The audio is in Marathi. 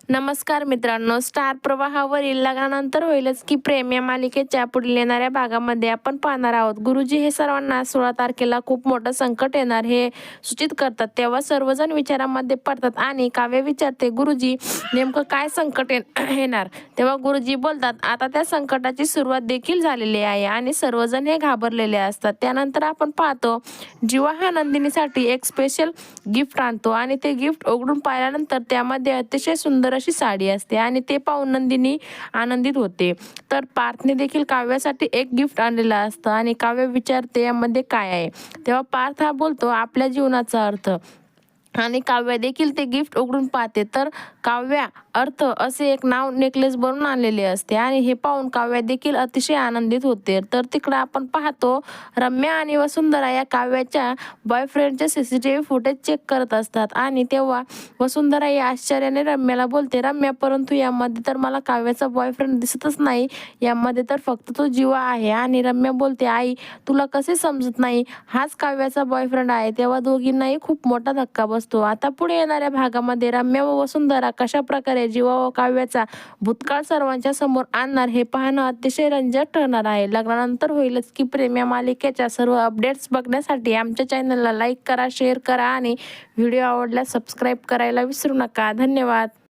नमस्कार मित्रांनो, स्टार प्रवाहावरील लग्नानंतर होईलच की प्रेम या मालिकेच्या पुढील येणाऱ्या भागामध्ये आपण पाहणार आहोत. गुरुजी हे सर्वांना 16 तारखेला खूप मोठं संकट येणार हे सूचित करतात. तेव्हा सर्वजण विचारांमध्ये पडतात आणि काव्य विचारते, गुरुजी नेमकं काय संकट येणार? तेव्हा गुरुजी बोलतात, आता त्या संकटाची सुरुवात देखील झालेली आहे आणि सर्वजण हे घाबरलेले असतात. त्यानंतर आपण पाहतो जीवा हा नंदिनीसाठी एक स्पेशल गिफ्ट आणतो आणि ते गिफ्ट उघडून पाहिल्यानंतर त्यामध्ये अतिशय सुंदर अशी साडी असते आणि ते पाहून नंदिनी आनंदित होते. तर पार्थने देखील काव्यासाठी एक गिफ्ट आणलेलं असतं आणि काव्य विचारते यामध्ये काय आहे. तेव्हा पार्थ हा बोलतो आपल्या जीवनाचा अर्थ आणि काव्या देखील ते गिफ्ट उघडून पाहते. तर काव्या अर्थ असे एक नाव नेकलेस बनवून आणलेले असते आणि हे पाहून काव्या देखील अतिशय आनंदित होते. तर तिकडं आपण पाहतो रम्या आणि वसुंधरा या काव्याच्या बॉयफ्रेंडचे CCTV फुटेज चेक करत असतात आणि तेव्हा वसुंधरा या आश्चर्याने रम्याला बोलते, रम्या परंतु यामध्ये तर मला काव्याचा बॉयफ्रेंड दिसतच नाही, यामध्ये तर फक्त तो जीवा आहे. आणि रम्या बोलते, आई तुला कसे समजत नाही, हाच काव्याचा बॉयफ्रेंड आहे. तेव्हा दोघींनाही खूप मोठा धक्का बसतो. आता पुढे येणाऱ्या भागामध्ये रम्या व वसुंधरा कशा प्रकारे जीवा व काव्याचा भूतकाळ सर्वांच्या समोर आणणार हे पाहणं अतिशय रंजक ठरणार आहे. लग्नानंतर होईलच की प्रेम या मालिकेच्या सर्व अपडेट्स बघण्यासाठी आमच्या चॅनलला लाईक करा, शेअर करा आणि व्हिडिओ आवडल्यास सबस्क्राईब करायला विसरू नका. धन्यवाद.